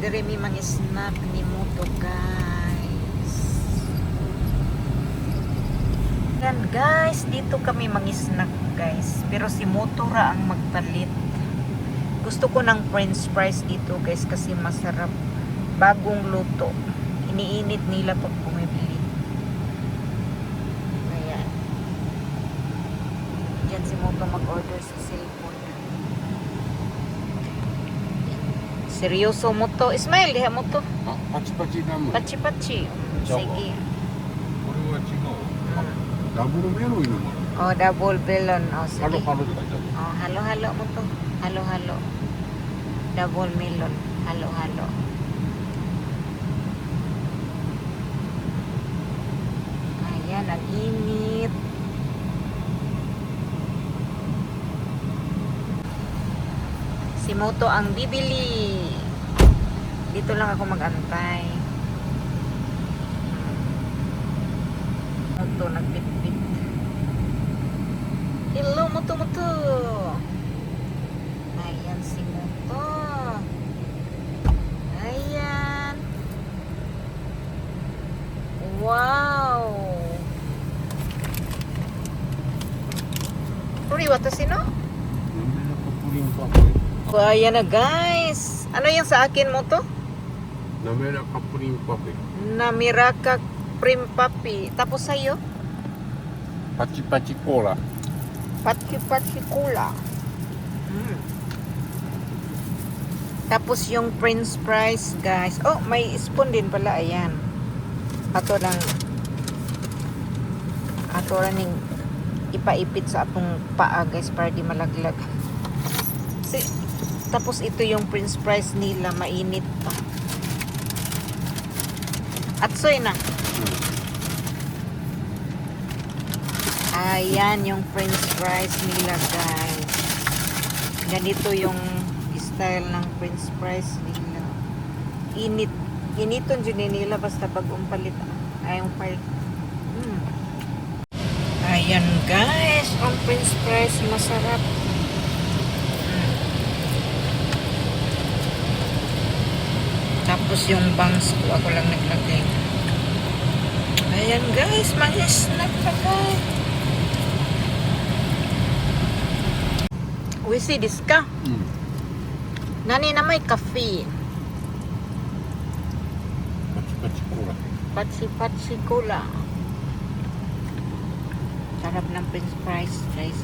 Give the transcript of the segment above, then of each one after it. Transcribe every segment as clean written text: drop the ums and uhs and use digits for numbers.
Dire mi mga snack ni Moto guys. Yan guys, dito kami mga snack guys. Pero si Moto ra ang magpalit. Gusto ko ng french fries dito guys kasi masarap. Bagong luto. Iniinit nila pag bumibili. Ayan. Diyan si Moto mag-order sa cellphone. Seryoso mo to. Ismail, diha mo to. あ、パチパチナム。こ Pachi-pachi. Sige. れは違う。ダブルメロンのもの。 Oh, double melon. Oh, ハ sige. ロハロって書いてある。 Oh, halo-halo mo to. Halo-halo. Double melon. Halo-halo. Ayan, ang init. Si Moto ang bibili. Dito lang ako mag-antay. Moto nagbitbit. Hello, Moto. Ayan si Moto. Ayan. Wow. Puri, watashi no? 滑らかプリンパフェ。 Oh, ayan na guys. Ano yung sa akin mo to? 滑らかプリンパフェ。 Namiraka Prim Papi. Tapos sa'yo? パチパチコーラ。 Pachi Cola. Tapos yung french fries guys. Oh, may spoon din pala. Ayan. Ato lang ning ipaipit sa atong paa guys para di malaglag. Tapos ito yung french fries nila. Mainit pa. Atsoy na. Ayan yung french fries nila guys. Ganito yung style ng french fries nila. Initon dyan nila basta pag umpalit. Ayong part. Ayan guys, ang french fries masarap. Tapos yung bangs ko ako lang naglagay. Ayan guys, mga snack pa guys. Wisi desu ka? うん。 Nani na may coffee. パチパチコーラ。 Pachi Cola. Sarap ng french fries guys.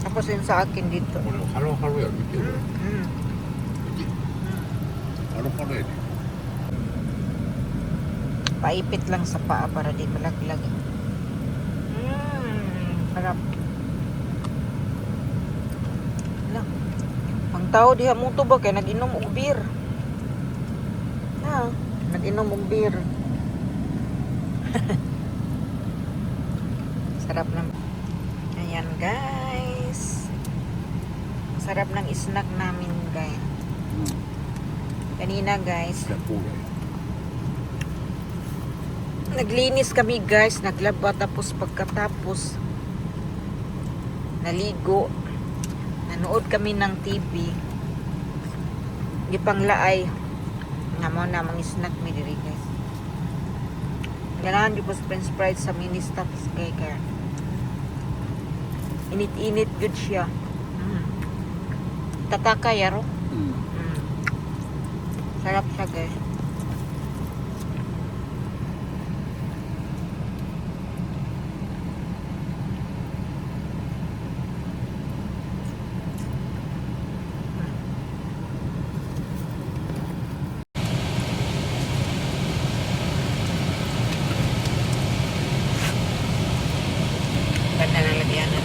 Tapos yun sa akin dito. これハロハロや。見てる。見て。ハロハロやで。 Paipit lang sa paa para di malaglag. Sarap. Lang. Ang tao diha mo to ba kay nag-inom og beer. Ha, nag-inom og beer. Sarap ng. Ayan guys. Sarap ng snack namin guys. Kanina guys. じゃあコーラや。 Naglinis kami guys, naglaba tapos pagkatapos naligo. Nanood kami ng TV. Gipanglaay. Nga mo na mga snack mi diri guys. Ganahan di po french fries sa mini stops kay kaya. Init-init good siya. Tataka yaro. うん。 Sarap siya guys. Ganda ng lagyanan.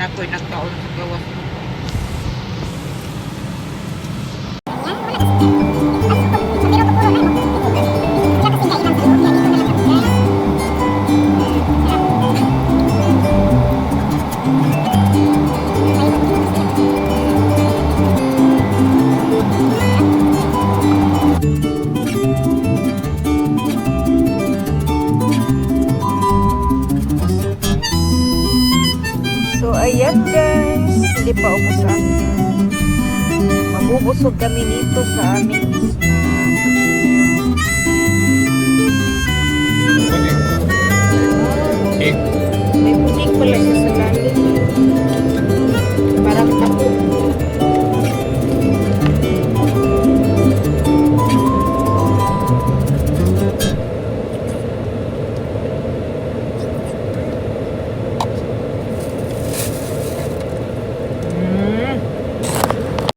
Ako'y nagkaon sa gawas mo. So, ayan guys. Hindi pa ubos sa amin. Mabubusog kami nito sa aming snack. Egg. May puting pala siya sa lalim.